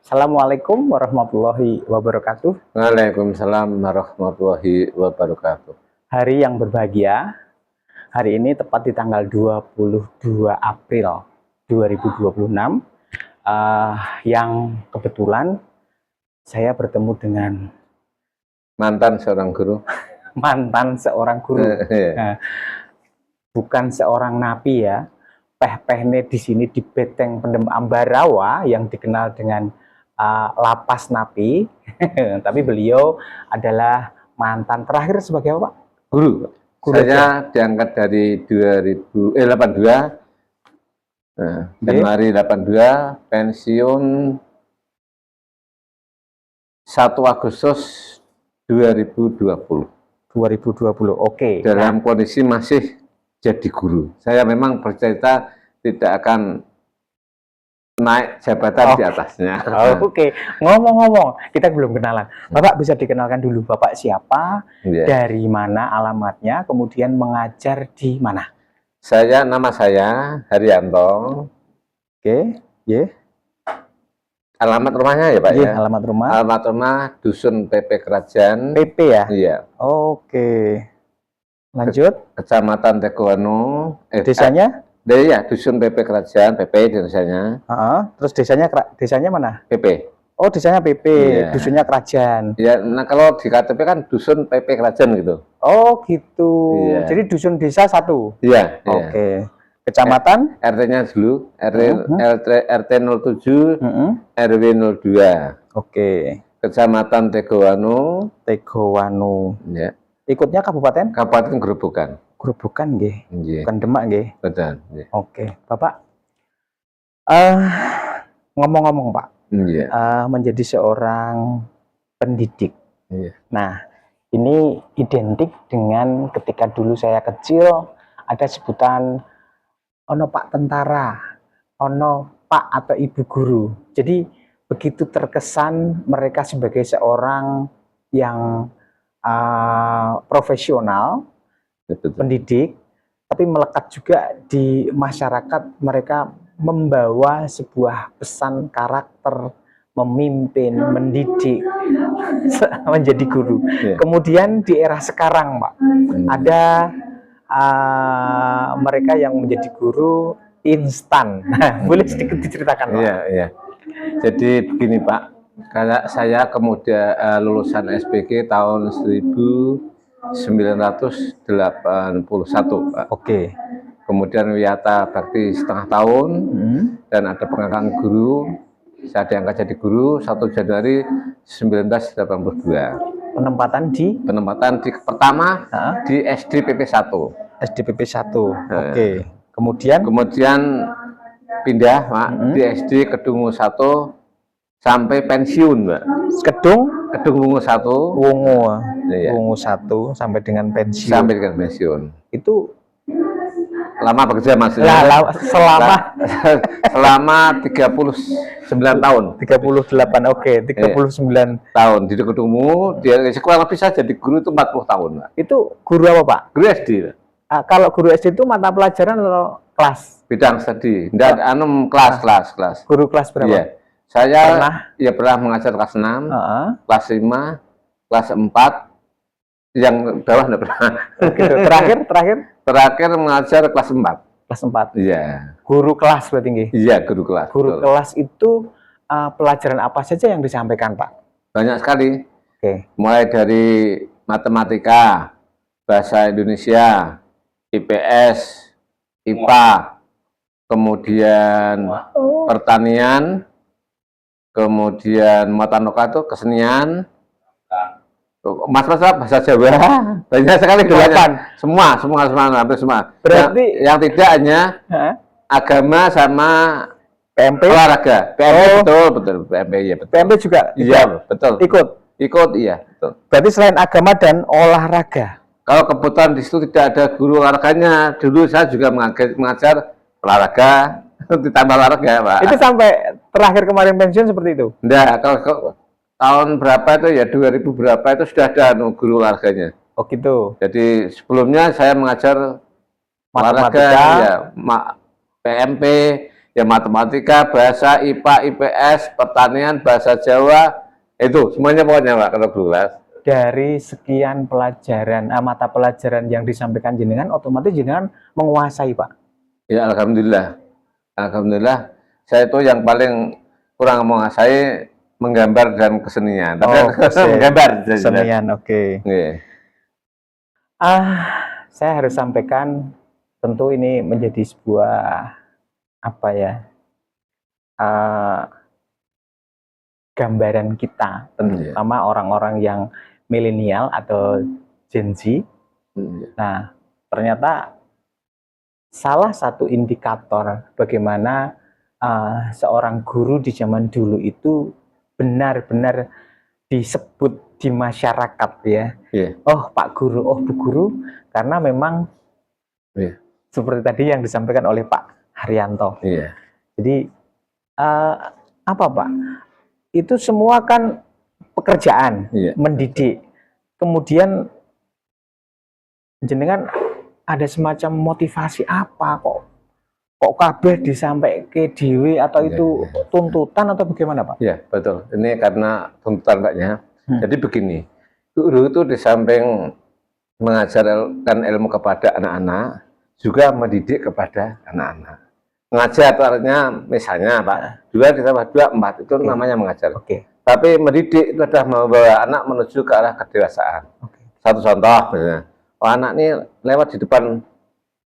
Assalamualaikum warahmatullahi wabarakatuh. Waalaikumsalam warahmatullahi wabarakatuh. Hari yang berbahagia. Hari ini tepat di tanggal 22 April 2026 yang kebetulan saya bertemu dengan mantan seorang guru. Mantan seorang guru. Bukan seorang napi ya. Peh-pehne di sini di Beteng Pendem Ambarawa yang dikenal dengan lapas napi. Tapi beliau adalah mantan terakhir sebagai apa, Pak? Guru. Saya diangkat dari 82 Januari 82, pensiun 1 Agustus 2020. Oke. Dalam kondisi masih jadi guru. Saya memang bercerita tidak akan naik jabatan di atasnya. Oke. Ngomong-ngomong, kita belum kenalan. Bapak bisa dikenalkan dulu, Bapak siapa, dari mana alamatnya, kemudian mengajar di mana? Nama saya Haryanto. Oke, Alamat rumahnya ya Pak ya? Alamat rumah. Alamat rumah Dusun PP Kerajaan. PP ya? Iya. Oke. Lanjut. Kecamatan Teguano. Desanya? Ya, Dusun PP Kerajaan, PP desanya. Terus desanya mana? PP. Oh, desanya PP, iya. Dusunnya Kerajaan. Ya, nah kalau di KTP kan Dusun PP Kerajaan gitu. Oh, gitu. Iya. Jadi dusun desa satu. Iya. Oke. Kecamatan? RT-nya dulu, RT 07, RW 02. Oke. Kecamatan Teguano. Ya. Ikutnya kabupaten? Kabupaten Grobogan. Grobogan nggih. Bukan Demak nggih. Betul. Oke, Bapak. Ngomong-ngomong, Pak. Menjadi seorang pendidik. Nah, ini identik dengan ketika dulu saya kecil ada sebutan ono Pak Tentara, ono Pak atau Ibu Guru. Jadi begitu terkesan mereka sebagai seorang yang profesional, pendidik, tapi melekat juga di masyarakat. Mereka membawa sebuah pesan karakter, memimpin, mendidik, menjadi guru. Kemudian di era sekarang, Pak, ada mereka yang menjadi guru instan. Boleh sedikit diceritakan, Pak? Iya. Jadi begini, Pak. Karena saya kemudian lulusan SPG tahun 1981, Pak. Oke. Kemudian Wiyata Bakti setengah tahun, dan ada pengangkatan guru. Saya diangkat jadi guru 1 Januari 1982. Penempatan di pertama di SDPP 1. SDPP 1. Oke. Kemudian pindah, Pak, di SD Kedungu 1 sampai pensiun, Mbak. Kedung Wungu 1. Wungu 1 sampai dengan pensiun. Itu lama bekerja maksudnya. Selama 39 tahun. 38, oke, 39 tahun di Kedung Wungu. Dia kurang lebih saya jadi guru itu 40 tahun, Pak. Itu guru apa, Pak? Guru SD. Kalau guru SD itu mata pelajaran atau kelas? Bidang studi. Kelas. Guru kelas berapa? Iya. Saya pernah mengajar kelas 6, kelas 5, kelas 4. Yang bawah enggak pernah. Gitu. Terakhir mengajar kelas 4. Kelas 4. Iya. Guru kelas berarti nggih? Iya, guru kelas. Guru kelas itu pelajaran apa saja yang disampaikan, Pak? Banyak sekali. Oke. Mulai dari matematika, bahasa Indonesia, IPS, IPA, kemudian pertanian, kemudian Matanoka itu kesenian, Mas bahasa Jawa, banyak sekali. 8. Semua, hampir semua. Berarti yang tidak hanya agama sama PMP, olahraga. PMP betul. PMP ya betul. PMP juga? Iya, betul. Ikut, iya, betul. Berarti selain agama dan olahraga. Kalau kebetulan di situ tidak ada guru olahraganya, dulu saya juga mengajar olahraga, ditambah olahraga, Pak. Itu sampai terakhir kemarin pensiun seperti itu? Enggak, kalau tahun berapa itu ya, 2000 berapa itu sudah ada guru olahraganya. Oh gitu. Jadi sebelumnya saya mengajar olahraga, ya, PMP, Ya matematika, bahasa, IPA, IPS, pertanian, bahasa Jawa, itu semuanya pokoknya Pak kalau guru les. Dari sekian pelajaran, mata pelajaran yang disampaikan jenengan, otomatis jenengan menguasai, Pak. Ya alhamdulillah. Alhamdulillah, saya itu yang paling kurang menguasai menggambar dan kesenian. Tapi menggambar kesenian, oke. Yeah. Saya harus sampaikan, tentu ini menjadi sebuah apa ya, gambaran kita, terutama orang-orang yang milenial atau Gen Z. Nah, ternyata salah satu indikator bagaimana seorang guru di zaman dulu itu benar-benar disebut di masyarakat ya. Oh Pak Guru, oh Bu Guru, karena memang seperti tadi yang disampaikan oleh Pak Haryanto. Jadi apa Pak? Itu semua kan pekerjaan, mendidik. Kemudian jenengan ada semacam motivasi apa kok kabeh disampai ke dewe atau itu tuntutan atau bagaimana Pak? Iya betul, ini karena tuntutan Paknya. Jadi begini, guru itu di samping mengajarkan ilmu kepada anak-anak, juga mendidik kepada anak-anak. Mengajar artinya misalnya Pak, 2 ditambah 2 4 itu namanya mengajar. Tapi mendidik itu adalah membawa anak menuju ke arah kedewasaan. Satu contoh misalnya, anak ini lewat di depan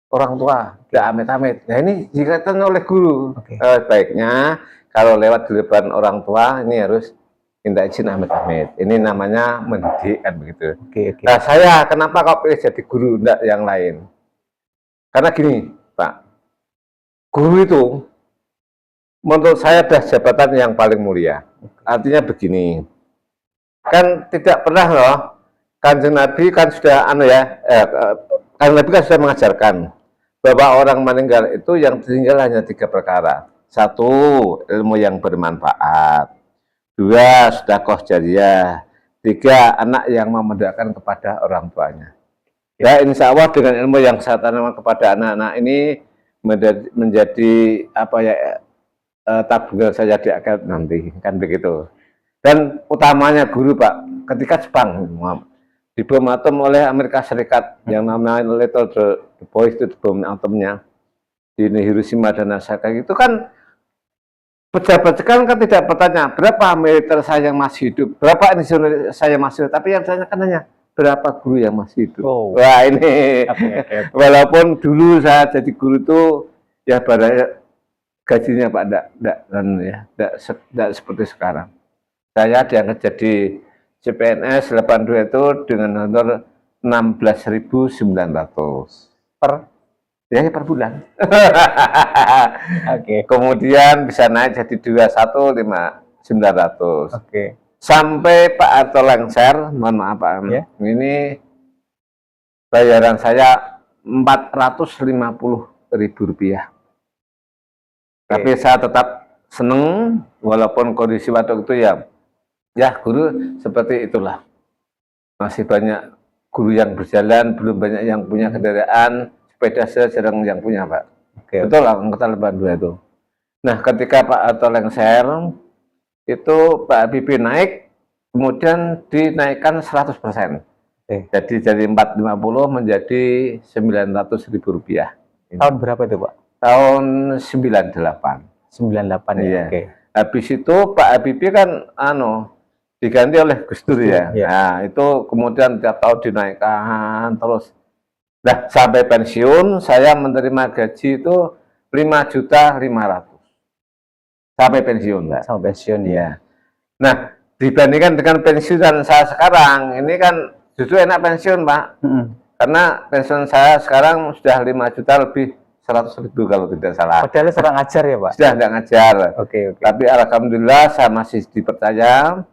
orang tua, tidak amit-amit. Nah ini dikatakan oleh guru. Baiknya kalau lewat di depan orang tua ini harus minta izin amit-amit. Ini namanya mendidik kan begitu. Nah saya kenapa kok pilih jadi guru tidak yang lain? Karena gini Pak, guru itu menurut saya adalah jabatan yang paling mulia. Artinya begini, kan tidak pernah loh Kanjeng Nabi kan sudah Kanjeng Nabi kan sudah mengajarkan bahwa orang meninggal itu yang tinggal hanya 3 perkara. 1, ilmu yang bermanfaat. 2, sedekah jariyah. 3, anak yang memendakkan kepada orang tuanya. Ya insya Allah dengan ilmu yang saya tanamkan kepada anak-anak ini menjadi apa ya, tabungan saya di akhirat nanti, kan begitu. Dan utamanya guru Pak, ketika Jepang dibom atom oleh Amerika Serikat yang namanya Little the Boys itu bom atomnya di Hiroshima dan Nagasaki itu kan pejabat sekarang kan tidak bertanya berapa militer saya yang masih hidup, berapa insinyur saya masih hidup, tapi yang ditanyakan hanya berapa guru yang masih hidup. Wah ini walaupun dulu saya jadi guru itu ya pada gajinya Pak tidak seperti sekarang. Saya diangkat jadi CPNS 82 itu dengan honor 16.900 per bulan. Kemudian bisa naik jadi 21.900. Sampai Pak Harto lengser, mohon maaf Pak, ini bayaran saya Rp450.000. Tapi saya tetap seneng walaupun kondisi waktu itu ya guru seperti itulah. Masih banyak guru yang berjalan, belum banyak yang punya kendaraan, sepeda saya jarang yang punya Pak. Betul lah, angkatan 82 itu. Nah ketika Pak Harto lengser, itu Pak Habibie naik, kemudian dinaikkan 100%. Jadi dari 450 menjadi Rp900.000. Tahun berapa itu Pak? Tahun 98. 98 ya. Habis itu Pak Habibie kan diganti oleh Gus Dur ya. Nah, itu kemudian tiap tahun dinaikkan terus. Nah, sampai pensiun saya menerima gaji itu 5.500.000. Sampai pensiun, Pak. Sampai pensiun ya. Nah, dibandingkan dengan pensiunan saya sekarang, ini kan justru enak pensiun, Pak. Karena pensiun saya sekarang sudah 5 juta lebih 100.000 kalau tidak salah. Padahal seorang ngajar ya Pak? Sudah tidak ngajar. Tapi alhamdulillah saya masih dipercaya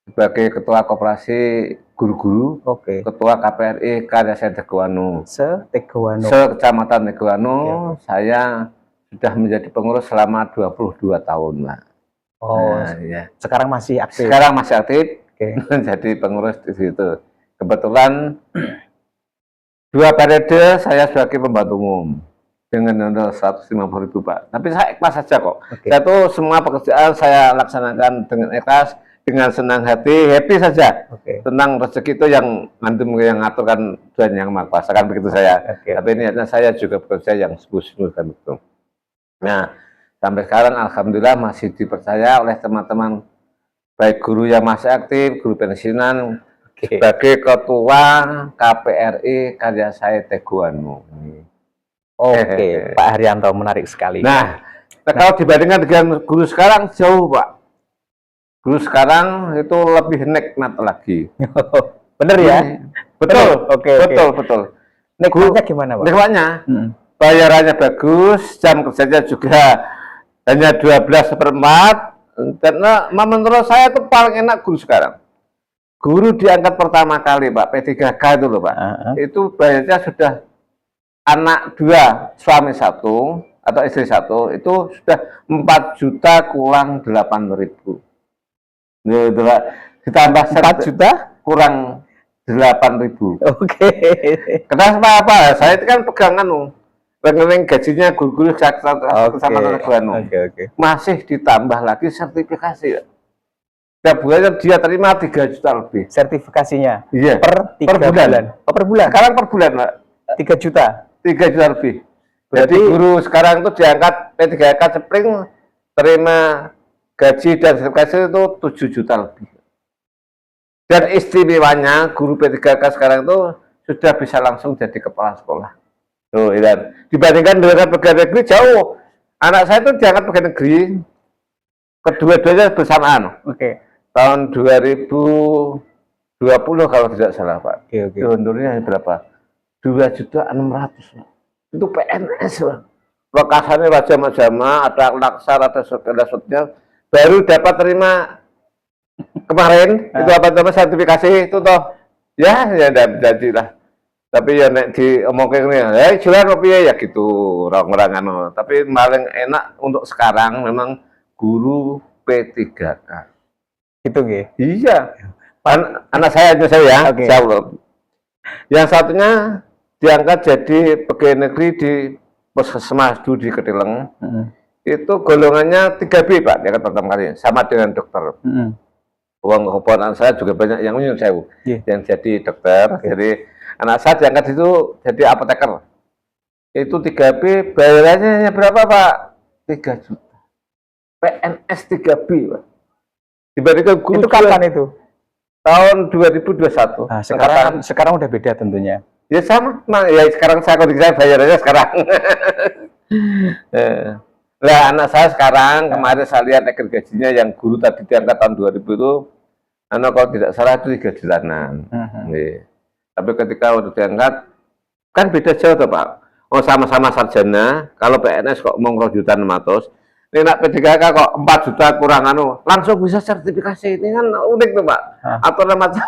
sebagai ketua koperasi guru-guru, ketua KPRI Karya Teguhanu, se-Kecamatan Teguhanu. Saya sudah menjadi pengurus selama 22 tahun, Pak. Sekarang masih aktif? Sekarang masih aktif, jadi pengurus di situ. Kebetulan 2 periode saya sebagai pembantu umum. dengan honor 150.000 Pak. Tapi saya ikhlas saja kok. Oke. Saya tuh semua pekerjaan saya laksanakan dengan ikhlas, dengan senang hati, happy saja. Oke. Tentang rezeki itu yang nanti yang ngaturkan Tuhan Yang Maha Kuasa, kan begitu saya. Oke. Tapi niatnya saya juga bekerja yang sungguh-sungguh kan begitu. Nah, sampai sekarang alhamdulillah masih dipercaya oleh teman-teman, baik guru yang masih aktif, guru pensiunan, Oke. sebagai ketua KPRI Karya Saya Teguhanmu. Oke, Pak Haryanto, menarik sekali. Nah, kalau dibandingkan dengan guru sekarang jauh Pak. Guru sekarang itu lebih nikmat lagi. Bener ya? Betul, Oke, betul, betul. Nikmatnya gimana, Pak? Nikmatnya, bayarannya bagus, jam kerjanya juga hanya 12/4. Dan menurut saya itu paling enak guru sekarang. Guru diangkat pertama kali Pak, P3K itu loh Pak. Itu bayarnya sudah anak 2, suami 1 atau istri 1 itu sudah 4 juta kurang 8.000. Ditambah 4 juta kurang 8.000. Oke. Kenapa apa? Saya itu kan pegangan rekening gajinya guru-guru sama Oke. masih ditambah lagi sertifikasi. Setiap bulannya dia terima 3 juta lebih. Sertifikasinya? Iya. Per bulan. bulan. Oh, per bulan? Sekarang per bulan Pak. 3 juta? 3 juta lebih. Berarti jadi guru sekarang itu diangkat P3K Cepring, terima gaji dan sertifikasi itu 7 juta lebih. Dan istimewanya guru P3K sekarang itu sudah bisa langsung jadi kepala sekolah. Tuh, ya. Dibandingkan dengan pegawai negeri jauh. Anak saya itu diangkat pegawai negeri, kedua-duanya bersamaan. Oke. Tahun 2020 kalau tidak salah Pak. Oke. Honornya berapa? 2.600.000. Itu PNS Pak. Lokasinya wajah-wajah, ada laksar, ada sotnya. Baru dapat terima kemarin itu apa namanya sertifikasi itu toh. Ya tidak jadi lah. Tapi ya nek diomongin ini, jualan kopi ya gitu orang-orang anu. Tapi paling enak untuk sekarang memang guru P3K. Itu nggih. Iya. Anak saya ya. Oke. Yang satunya diangkat jadi pegawai negeri di Puskesmas di Ketileng. Itu golongannya 3B Pak, diangkat pertama kali, sama dengan dokter. Uang keponakan saya juga banyak yang menyuruh saya yang jadi dokter. Jadi anak saya diangkat itu jadi apoteker. Itu 3B, bayarannya berapa Pak? 3 juta. PNS 3B Pak. Dibandingkan guru itu kapan itu? Tahun 2021. Nah, sekarang udah beda tentunya. Ya sama, ya sekarang saya kondisi saya bayarannya sekarang. Nah, anak saya sekarang kemarin saya lihat rekening gajinya yang guru tadi diangkat tahun 2000 itu, anak kalau tidak salah itu 3 jutaan. Tapi ketika udah diangkat, kan beda jauh tuh Pak. Oh sama-sama sarjana, kalau PNS kok mau 2.600.000, ini nak P3K kok 4 juta kurang langsung bisa sertifikasi. Ini kan unik tuh Pak. Atau macam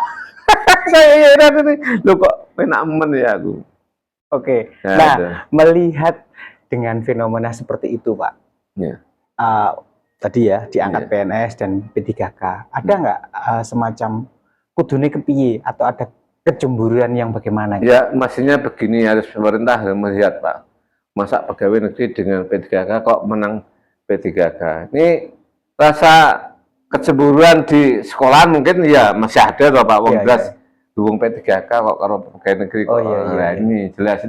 saya ini, lo kok enak men ya aku. Oke. Ya, nah, melihat dengan fenomena seperti itu Pak, tadi ya diangkat PNS dan P3K, ada nggak semacam kudune kepiye atau ada kecemburuan yang bagaimana? Ya, maksudnya begini, harus pemerintah harus melihat Pak, masa pegawai negeri dengan P3K kok menang P3K. Ini rasa kecemburuan di sekolah mungkin ya masih ada loh Pak, wong jelas dukung P3K kok kalau pegawai negeri kok. Ini jelas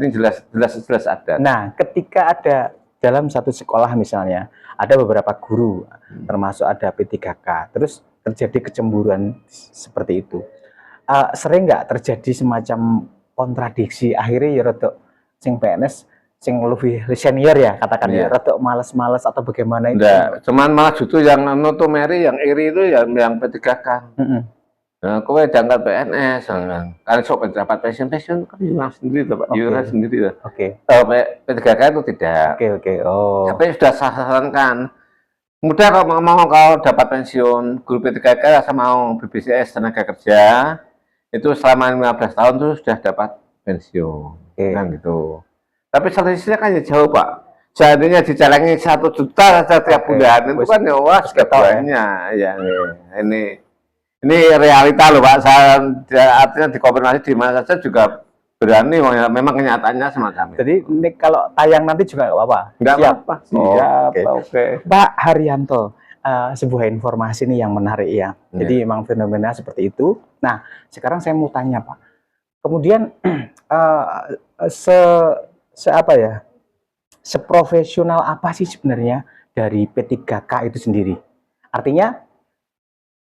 ada. Nah, ketika ada dalam satu sekolah misalnya ada beberapa guru, termasuk ada P3K, terus terjadi kecemburuan seperti itu, sering nggak terjadi semacam kontradiksi, akhirnya ya rodok sing PNS sing lebih senior ya katakan ya rodok males-males atau bagaimana itu? Enggak, cuman malah justru yang Mary yang iri itu yang P3K. Nah, kowe diangkat PNS, kan sok pendapat pensiun kan hilang sendiri Pak, iuran sendiri ya. P3K itu tidak. Oh. Tapi sudah sarankan. Mudah kalau mau dapat pensiun, guru P3K rasa mau BPJS tenaga kerja, itu selama 15 tahun itu sudah dapat pensiun. Kan gitu. Tapi statistiknya kan jauh Pak. Seandainya dijalankan 1 juta setiap bulan, itu kan ya wah banyak ya. Ini realita loh Pak, saya artinya dikonfirmasi di mana saja juga berani, memang kenyataannya semacam itu. Jadi ini kalau tayang nanti juga nggak apa-apa. Nggak Siap. apa-apa. Siap, Oke. oke. Pak Haryanto, sebuah informasi nih yang menarik ya. Jadi Iya. memang fenomena seperti itu. Nah, sekarang saya mau tanya Pak. Kemudian apa ya? Seprofesional apa sih sebenarnya dari P3K itu sendiri? Artinya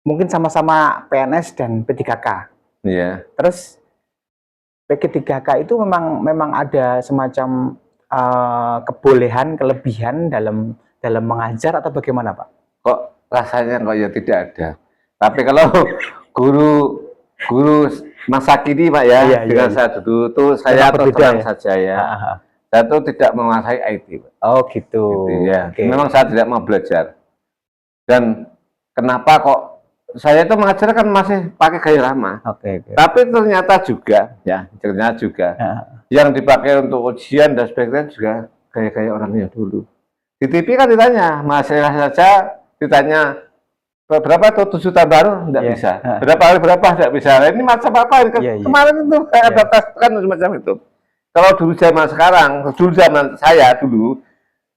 mungkin sama-sama PNS dan P3K. Iya. Terus P3K itu memang ada semacam kebolehan, kelebihan dalam mengajar atau bagaimana, Pak? Kok rasanya kok ya tidak ada. Tapi kalau guru masa kini Pak ya, Iya, dengan iya. saya dulu tuh saya Memang terus berbeda terang ya? saja ya. Saya tuh tidak menguasai IT Pak. Oh gitu. Gitu, ya. Oke. Memang saya tidak mau belajar. Dan kenapa kok saya itu mengajar kan masih pakai gaya lama. Oke. Tapi ternyata juga yang dipakai untuk ujian dan sebagainya juga gaya-gaya orangnya dulu. Di TV kan ditanya, mahasiswa saja ditanya berapa tuh 7 tahun baru tidak Iya. bisa. Berapa kali berapa tidak bisa. Ini macam apa? Iya, iya. Kemarin itu ada tes kan semacam itu. Kalau dulu zaman sekarang, dulu zaman saya dulu,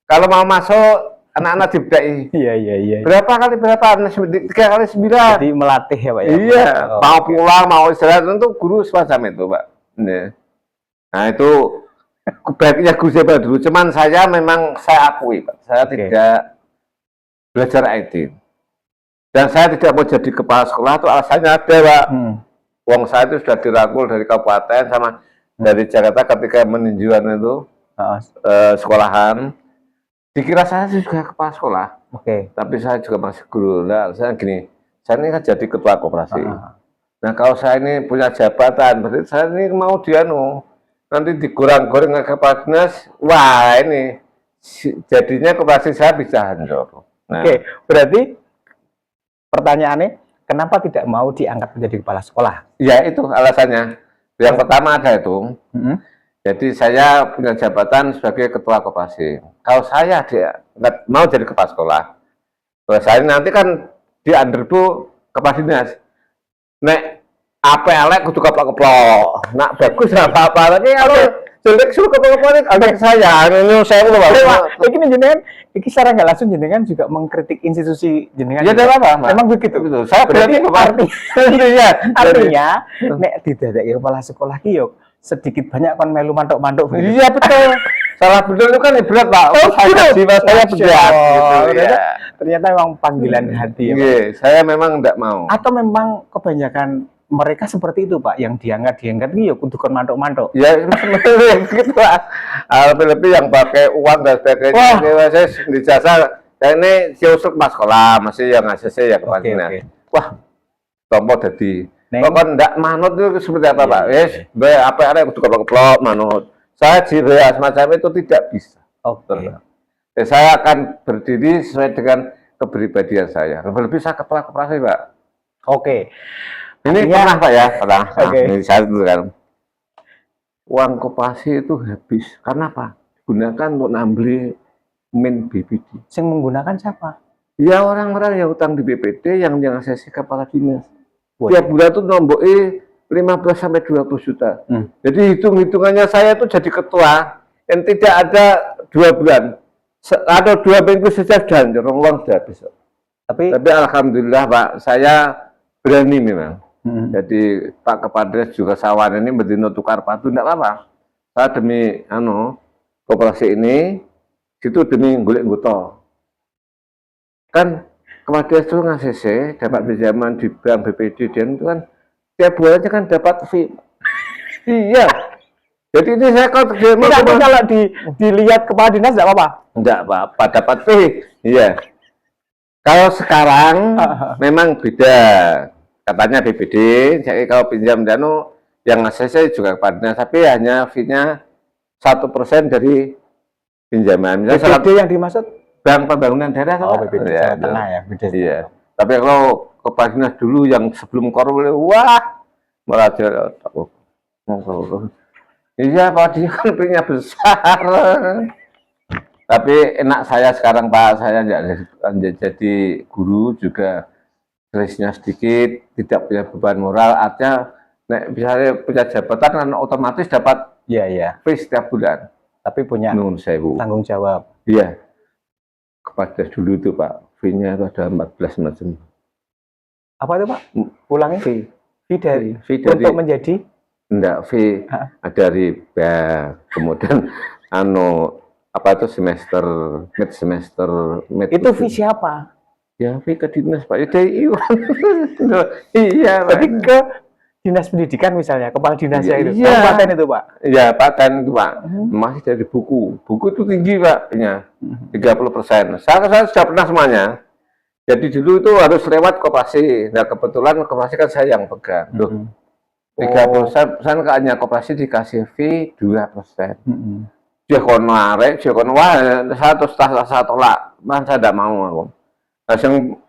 kalau mau masuk anak-anak dibedai. Iya. Berapa kali berapa? 3 kali 9. Jadi melatih ya, Pak ya? Iya, Oh. mau pulang, mau istirahat, itu guru semacam itu, Pak. Nah, itu baiknya guru saya dulu. Cuman saya memang saya akui, Pak, saya tidak belajar IT. Dan saya tidak mau jadi kepala sekolah, itu alasannya ada, Pak. Uang saya itu sudah dirangkul dari kabupaten sama dari Jakarta ketika meninjauan itu sekolahan. Dikira saya juga kepala sekolah. Tapi saya juga masih guru. Nah, saya gini, saya ini kan jadi ketua koperasi. Nah, kalau saya ini punya jabatan, berarti saya ini mau nanti digoreng-goreng ke kepala dinas, wah ini jadinya koperasi saya bisa hancur. Nah, berarti pertanyaannya, kenapa tidak mau diangkat menjadi kepala sekolah? Ya itu alasannya. Yang pertama ada itu. Jadi saya punya jabatan sebagai ketua koperasi. Kalau saya nggak mau jadi kepala sekolah, kalau saya nanti kan di underbu kepala dinas. Nek apa elek kudu keplok-keplok. Nak bagus apa-apa. Tapi kalau jelek suruh keplok-keplok ini saya. Ini saya udah Pak, ini jenengan, ini secara nggak langsung jenengan juga mengkritik institusi jenengan. Ya tidak apa-apa. Memang begitu. Betul. Saya berarti artinya, nek tidak kepala sekolah kiyok, sedikit banyak kan melu mantuk-mantuk. Iya betul. Salah betul itu kan berat Pak. Saya berat. Ternyata memang panggilan hati. Ya, saya memang tidak mau. Atau memang kebanyakan mereka seperti itu Pak, yang diangkat nih untuk mantuk-mantuk. Ya begitu Pak. Lebih yang pakai uang dan sebagainya. Saya di jasa. Saya ini siusuk mas sekolah, masih yang ACC ya kepanjangnya. Wah, tombol jadi. Kok enggak manut itu seperti apa Pak? Yes, apa ada kudu keplok manut. Saya jira semacam itu tidak bisa. Saya akan berdiri sesuai dengan kepribadian saya. Lebih saya kepala koperasi Pak. Ini pernah Pak ya, pernah. Ini saya dulu kan. Uang koperasi itu habis. Karena apa? Digunakan untuk nambeli min BPD. Yang menggunakan siapa? Ya orang-orang yang utang di BPD yang ACC kepala dinas. Tiap bulan itu nomboknya 15 sampai 20 juta. Jadi hitung-hitungannya saya itu jadi ketua yang tidak ada 2 bulan atau 2 minggu saja sudah uang sudah habis. Tapi alhamdulillah Pak, saya berani memang. Jadi Pak Kepades juga sawan ini berdino tukar patu tidak apa-apa. Saya demi koperasi ini itu demi golek nggoto. Kan Kepades itu ngasih dapat pinjaman di bank BPD dan itu kan tiap bulannya kan dapat fee. Iya. Jadi ini saya kalau dilihat kepala dinas tidak apa-apa. Tidak apa-apa, dapat fee. Iya. Kalau sekarang memang beda. Katanya BPD, jadi kalau pinjam dano yang ACC juga kepala dinas, tapi hanya fee-nya 1% dari pinjaman. BPD yang dimaksud? Bank Pembangunan Daerah. BPD Jawa Tengah ya. Iya. Tapi kalau kepala dinas dulu yang sebelum korup, wah, meraja aku. Iya Pak, dia kan punya besar. Tapi enak saya sekarang Pak, saya jadi guru juga stresnya sedikit, tidak punya beban moral, artinya Nek misalnya punya jabatan kan otomatis dapat Iya, iya. fee setiap bulan. Tapi punya Nuwun sewu. tanggung jawab. Iya. Kepada dulu itu Pak, fee-nya itu ada 14 macam. Apa itu Pak? Ulangi. Fee dari dari untuk menjadi enggak fee ada riba, kemudian apa itu semester, mid semester, itu fee siapa? Ya fee ke dinas Pak, itu iuran. Iya Pak. Jadi ke dinas pendidikan misalnya, kepala dinasnya itu. Iya. Kabupaten itu Pak. Ya paten itu Pak, masih dari buku itu tinggi Pak, ya 30%. Saya sudah pernah semuanya. Jadi dulu itu harus lewat koperasi. Nah kebetulan koperasi kan saya yang pegang. Loh, 30% hanya koperasi dikasih fee 2%. Dia kono arek, dia kono wah saya tolak, mas saya tidak mau aku. Langsung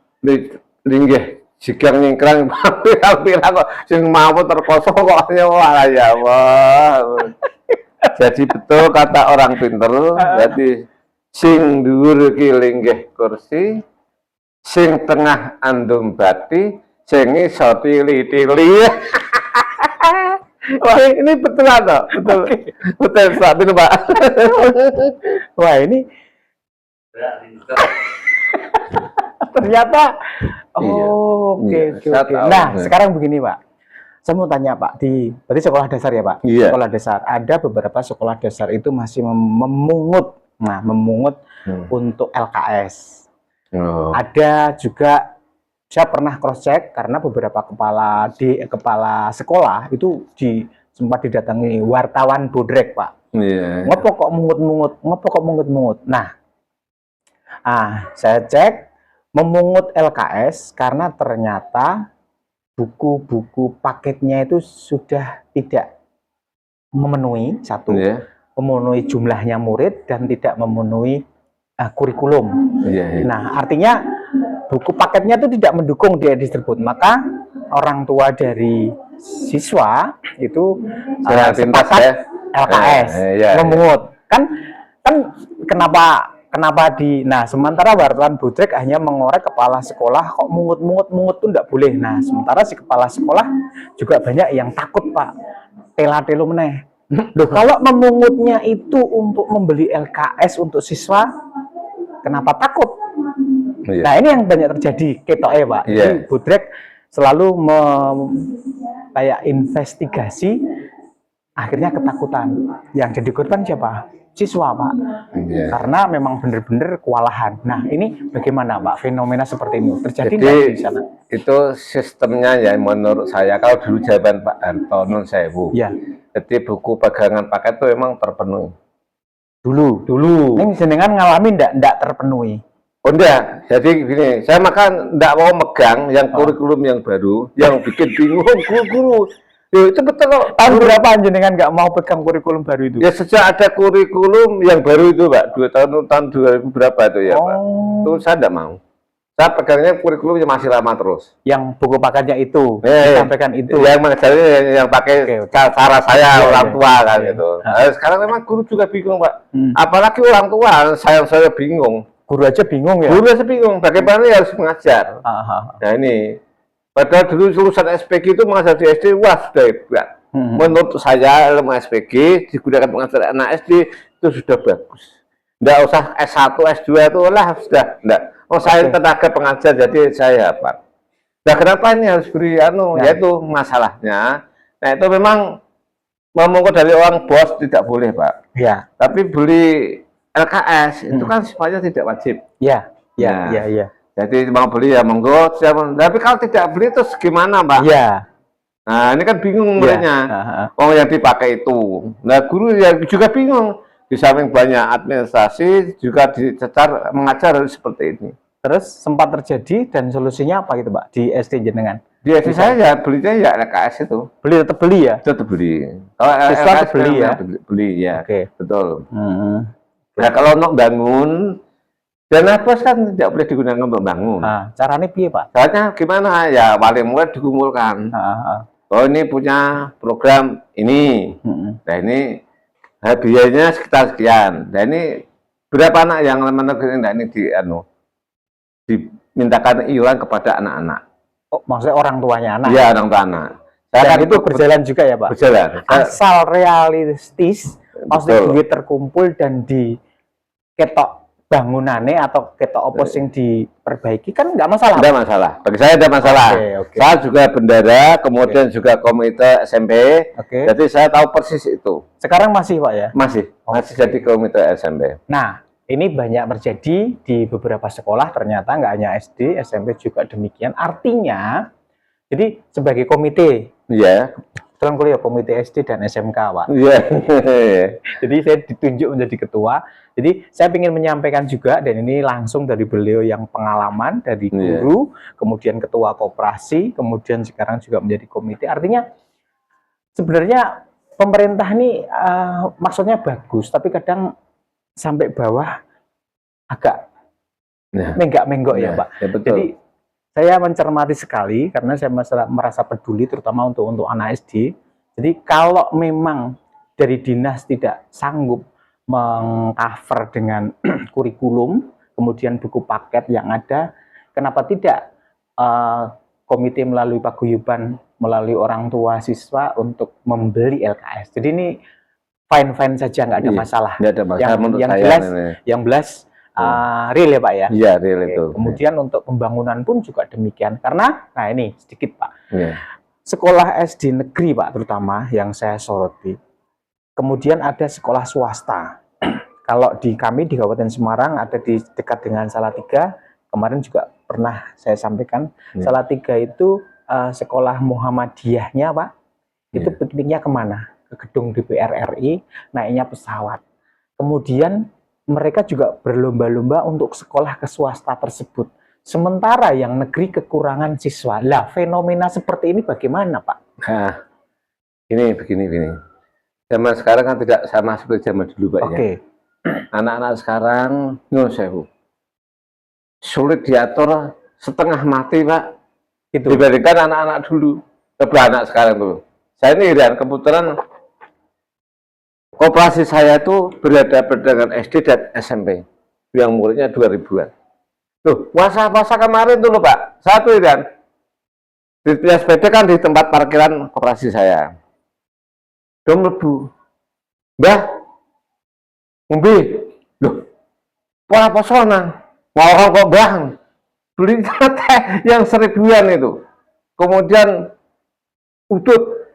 linggih sigang nyingkrang pira-pira kok sing mau terkosong kok wah ya Allah. Jadi betul kata orang pinter, jadi sing dhuwur iki linggih kursi, sing tengah andum bati, sing iso tili-tili. Wah ini betul atau betul betul saat ini Pak. Wah ini ternyata oke. Nah sekarang begini Pak, saya mau tanya Pak, berarti sekolah dasar ya Pak? Iya. Sekolah dasar, ada beberapa sekolah dasar itu masih memungut untuk LKS. Ada juga, saya pernah cross check karena beberapa kepala sekolah itu sempat didatangi wartawan bodrek Pak. Ngopo kok mungut-mungut. Nah, saya cek memungut LKS karena ternyata buku-buku paketnya itu sudah tidak memenuhi memenuhi jumlahnya murid dan tidak memenuhi kurikulum. Nah, artinya buku paketnya itu tidak mendukung dia distribut, maka orang tua dari siswa itu sepakat LKS memungut. Kan kenapa sementara wartawan bodrek hanya mengorek kepala sekolah kok mungut tuh tidak boleh. Nah, sementara si kepala sekolah juga banyak yang takut Pak, tela-telo meneh. Loh, kalau memungutnya itu untuk membeli LKS untuk siswa, kenapa takut? Nah ini yang banyak terjadi ketoknya Pak. Jadi bodrek selalu kayak investigasi, akhirnya ketakutan. Yang jadi korban siapa? Siswa Pak. Karena memang benar-benar kewalahan. Nah ini bagaimana Pak fenomena seperti ini terjadi nggak di sana? Itu sistemnya ya menurut saya, kalau dulu jawaban Pak Harto Nun Sewu. Jadi buku pegangan paket itu memang terpenuhi. Dulu. Ini jenengan ngalamin enggak terpenuhi? Oh enggak, jadi gini, saya makan enggak mau megang yang kurikulum yang baru, yang bikin bingung guru. Ya, itu betul loh. Tahun berapa jenengan nggak mau pegang kurikulum baru itu? Ya sejak ada kurikulum yang baru itu Pak, 2 tahun 2000 berapa itu ya Pak. Itu saya enggak mau. Saya pegangnya kurikulum yang masih lama terus. Yang buku paketnya itu, disampaikan itu. Yang mengajarnya yang pakai cara saya orang tua kan gitu. Nah, sekarang memang guru juga bingung Pak. Apalagi orang tua, saya bingung. Guru aja bingung ya? Guru aja bingung, bagaimana harus mengajar. Nah ini, padahal dulu lulusan SPG itu mengajar di SD, wah sudah hebat. Menurut saya ilmu SPG digunakan mengajar anak SD itu sudah bagus. Nggak usah S1, S2 itu lah sudah, enggak. Saya tenaga pengajar jadi saya apa? Nah kenapa ini harus beri yaitu masalahnya. Nah itu memang memungut dari orang bos tidak boleh Pak. Tapi beli LKS itu kan sifatnya tidak wajib. Iya. Jadi mau beli ya monggo, tapi kalau tidak beli terus gimana, Pak? Nah, ini kan bingung muridnya. Oh, yang dipakai itu. Nah, guru ya juga bingung. Di samping banyak administrasi juga dicecar mengajar harus seperti ini. Terus sempat terjadi dan solusinya apa gitu, Pak? Di SD jenengan? Di SD saya ya belinya ya LKS itu. Tetap beli ya? Tetap beli. Kalau LKS beli ya? Beli ya. Betul. Nah kalau untuk bangun, dana bos kan tidak boleh digunakan untuk bangun. Caranya piye Pak? Caranya gimana? Ya wali murid dikumpulkan. Oh ini punya program ini. Nah ini biayanya sekitar sekian. Nah ini berapa anak yang menegak ini dimintakan iuran kepada anak-anak. Oh maksudnya orang tuanya anak? Iya orang tua anak. Saya Dan kan itu berjalan juga ya Pak? berjalan. Asal realistis, maksudnya Betul. duit terkumpul dan di ketok bangunannya atau ketok opo sing diperbaiki kan nggak masalah. Tidak masalah. Bagi saya tidak masalah. Oke. Saya juga bendara, kemudian juga komite SMP. Oke. Jadi saya tahu persis itu. Sekarang masih Pak ya? Masih jadi komite SMP. Nah, ini banyak terjadi di beberapa sekolah, ternyata nggak hanya SD, SMP juga demikian. Artinya, jadi sebagai komite, Iya. kebetulan kuliah komite SD dan SMK Pak. Iya. Jadi saya ditunjuk menjadi ketua. Jadi saya ingin menyampaikan juga, dan ini langsung dari beliau yang pengalaman, dari guru, kemudian ketua koperasi, kemudian sekarang juga menjadi komite. Artinya sebenarnya pemerintah ini maksudnya bagus, tapi kadang sampai bawah agak menggak-menggok ya Pak. Ya, betul. Jadi saya mencermati sekali karena saya merasa peduli terutama untuk anak SD. Jadi kalau memang dari dinas tidak sanggup mengcover dengan kurikulum, kemudian buku paket yang ada, kenapa tidak komite melalui paguyuban, melalui orang tua siswa untuk membeli LKS. Jadi ini fine-fine saja, nggak ada masalah. Nggak ada masalah menurut saya. Yang jelas real ya Pak ya? Iya, real itu. Kemudian untuk pembangunan pun juga demikian. Karena, nah ini sedikit Pak, sekolah SD negeri Pak terutama yang saya soroti, kemudian ada sekolah swasta. Kalau di kami di Kabupaten Semarang ada di dekat dengan Salatiga, kemarin juga pernah saya sampaikan, Salatiga itu sekolah Muhammadiyahnya Pak, itu pikniknya kemana? Ke gedung DPR RI, naiknya pesawat. Kemudian mereka juga berlomba-lomba untuk sekolah ke swasta tersebut. Sementara yang negeri kekurangan siswa. Lah, fenomena seperti ini bagaimana Pak? Nah, ini begini. Zaman sekarang kan tidak sama seperti zaman dulu Pak ya. Anak-anak sekarang, sulit diatur, setengah mati Pak. Itu dibandingkan anak-anak dulu. Coba anak sekarang tuh. Saya ini kebetulan koperasi saya itu berhadapan dengan SD dan SMP yang muridnya 2000-an. Tuh, puasa kemarin tuh loh Pak. Satu Irian. Di sepeda kan di tempat parkiran koperasi saya. Dong lebu. Mbah, Umbi, loh, puasa nang, mau kok bang, beli teh yang 1000-an itu, kemudian udut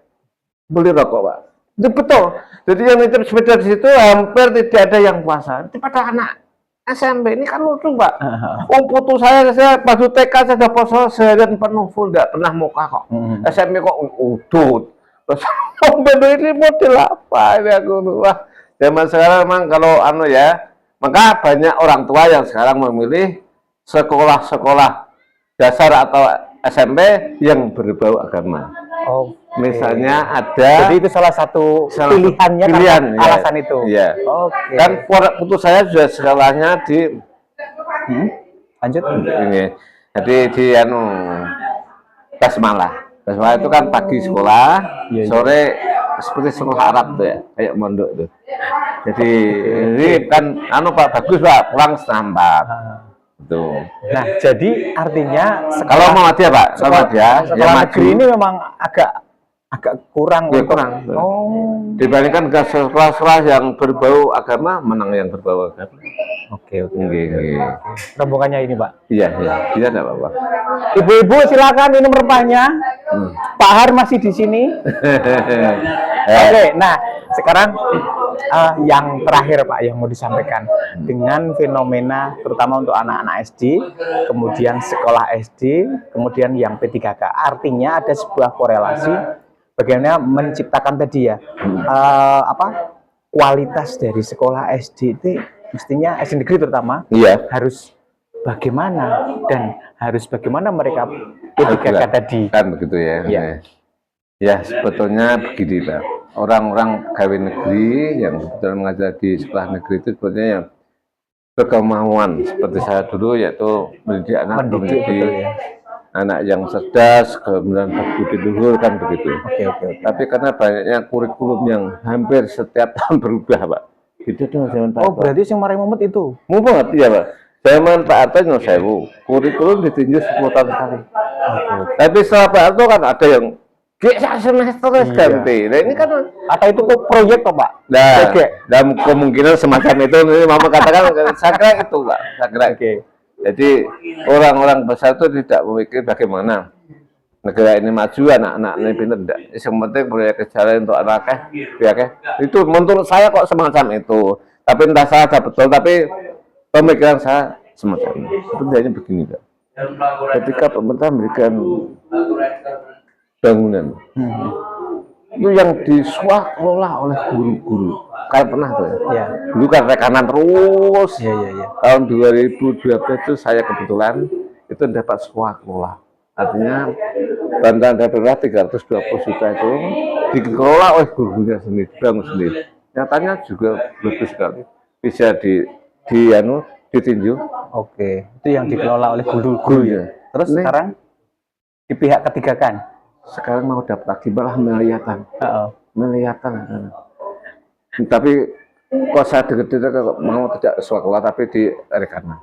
beli rokok Pak. Itu betul. Jadi yang nitip sepeda di situ hampir tidak ada yang puasa. Itu pada anak SMP ini kan lucu Pak. Putu saya pas TK saya sudah puasa seharian penuh full, tidak pernah muka kok. SMP kok udut. Terus ini model apa ini aku wah. Zaman sekarang memang kalau maka banyak orang tua yang sekarang memilih sekolah-sekolah dasar atau SMP yang berbau agama. Misalnya ada. Jadi itu salah satu pilihannya alasan itu. Iya. Dan putus saya sudah sekolahnya di lanjut. Ini. Jadi di Basmalah. Basmalah itu kan pagi sekolah, sore seperti sekolah Arab tuh ya, kayak mondok tuh. Jadi ini kan Pak bagus Pak, pulang setengah 4. Tuh. Nah, jadi artinya kalau Muhammadiyah Pak, sekolah negeri ini memang agak kurang. Dibandingkan ke sekolah-sekolah yang berbau agama, menang yang berbau agama. Oke. Rombongannya ini Pak. Iya enggak apa-apa. Ibu-ibu silakan minum rempahnya. Pak Har masih di sini. Oke, nah sekarang yang terakhir Pak yang mau disampaikan dengan fenomena terutama untuk anak-anak SD, kemudian sekolah SD, kemudian yang P3K. Artinya ada sebuah korelasi bagaimana menciptakan tadi ya kualitas dari sekolah SD itu mestinya SD negeri terutama harus bagaimana dan harus bagaimana mereka P3K tadi kan begitu ya. Ya sebetulnya begini Pak, orang-orang pegawai negeri yang kebetulan mengajar di sekolah negeri itu sebetulnya yang berkemauan seperti saya dulu, yaitu mendidik anak, anak yang cerdas, kemudian berbudi luhur kan begitu. Tapi karena banyaknya kurikulum yang hampir setiap tahun berubah Pak. Itu zaman Pak. Berarti yang marahin Mumet itu? Mumet iya Pak. Zaman Pak Harto kurikulum ditinjau 10 tahun sekali. Tapi setelah Pak Harto kan ada yang Kayak semester terus Iya. ganti. Nah ini kan, Atau itu kok proyek toh, Pak? nah, Oke. dan kemungkinan semacam itu ini mama katakan, saya kira itu Pak, saya kira. Oke. Jadi orang-orang besar itu tidak memikir bagaimana negara ini maju, anak-anak ini pintar tidak. Yang penting proyek jalan untuk anaknya, ya. Itu menurut saya kok semacam itu. Tapi entah salah atau betul, tapi pemikiran saya semacam ini. Sebenarnya begini Pak. Ketika pemerintah memberikan bangunan, itu yang disuah kelola oleh guru-guru. Kalian pernah tuh ya? Ya. Dulu kan rekanan terus. Iya, iya, iya. Tahun 2012 itu saya kebetulan itu dapat swah kelola. Artinya bantuan daerah 320 juta itu dikelola oleh gurunya sendiri, dibangun sendiri. Nyatanya juga bagus sekali. Bisa ditinjau. Oke, itu yang dikelola oleh guru-guru ya. Iya. Terus Ini- sekarang di pihak ketiga kan? Sekarang mau dapat lagi malah melihatan. Heeh. Melihatan. Tapi kok saya dengar mau tidak sekolah tapi di rekanan.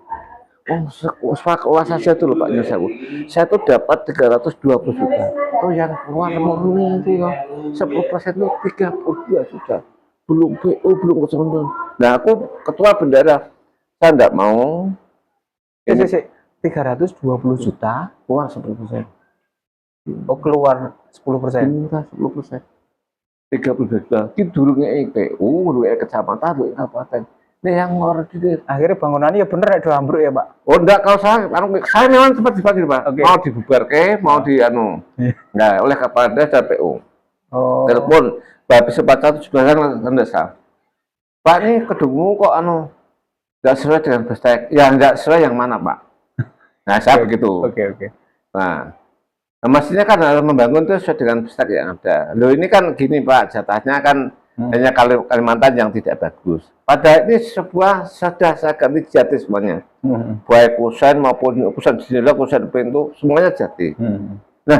Oh, sekolah saja tuh Pak Nyusawu. Saya tuh dapat 320 juta. Oh yang keluar murni itu ya 10% itu 32 juta. Belum PO, belum kesembuhan. Nah aku ketua bendera, saya enggak mau Ini sih 320 juta, keluar 10%. oh keluar 10%. Minta 10%. 32 juta. Ini dulunya PO, dulunya kecamatan, dulunya kabupaten. Ini yang ngordinir. Akhirnya bangunannya ya bener itu ambruk ya, Pak. Oh enggak, kalau saya memang sempat dipanggil Pak. Oke. Mau dibubarke, mau di anu. Nah, oleh Kapolda dan PO. Oh. Telepon, habis sepakat sebenarnya rendah. Pak ini kedungu kok anu enggak sesuai dengan bestek. Ya enggak sesuai yang mana Pak? Nah, saya begitu. Oke, oke. Nah, mestinya kan harus membangun itu sesuai dengan bestek yang ada. Loh ini kan gini Pak, jatahnya kan hanya Kalimantan yang tidak bagus. Padahal ini sudah saya ganti jati semuanya. Baik kusen maupun kusen jendela, kusen pintu, semuanya jati. Nah,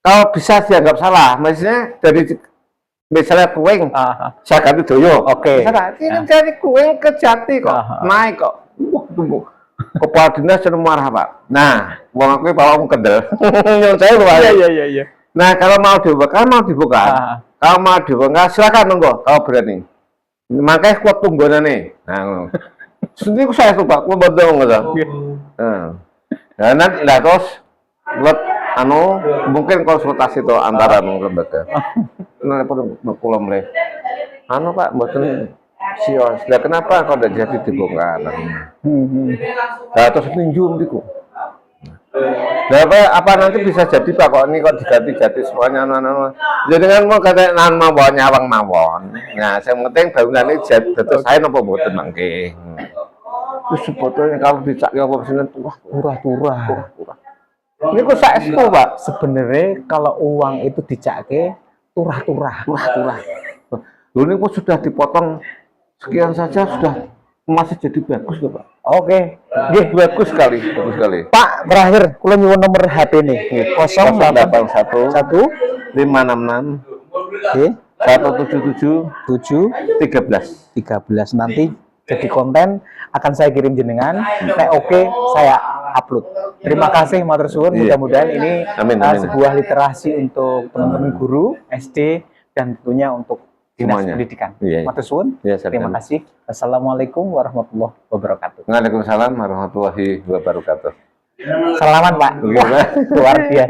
kalau bisa dianggap salah, maksudnya dari misalnya kuing, saya ganti doyo. Oke. Ini kan dari kuing ke jati kok, naik kok. Wah, tunggu. Kepala dinas sudah marah Pak. Nah, uang aku bawa aku kendel. Yang saya luar. Iya. Nah, kalau mau dibuka. Kalau mau dibuka, silakan monggo kalau berani. Makanya kuat tungguan nih. Nah, sendiri saya tuh Pak, kuat bantu nggak? Nah, nanti terus buat mungkin konsultasi itu antara lembaga. Nah, perlu pulang mulai. Pak, buatan sios. Nah, kenapa kau tidak jadi dibongkar? Nah, terus ninjum diku. Nah, apa nanti bisa jadi Pak kok ini kok diganti semuanya jadi kan mau kata mawon nyawang mawon. Nah, yang penting bangunan ini jadi saya nopo mboten mangke. Terus sebetulnya kalau dicak ya apa sini turah. Ini kok saya itu Pak. Sebenarnya kalau uang itu dicake turah. Ini kok sudah dipotong sekian saja sudah masih jadi bagus loh Pak. Oke. Bagus sekali. Pak, terakhir kula nyuwun nomor HP nih. 081 566 Oke. 177 13. Nanti jadi konten akan saya kirim jenengan. Oke, saya upload. Terima kasih matur suwun. Mudah-mudahan ini Amin. sebuah literasi untuk teman-teman guru SD dan tentunya untuk dinas Semuanya. pendidikan. Iya. Matur suwun. Terima kasih. Assalamualaikum warahmatullahi wabarakatuh. Waalaikumsalam warahmatullahi wabarakatuh. Salaman Pak. Wah, luar biasa.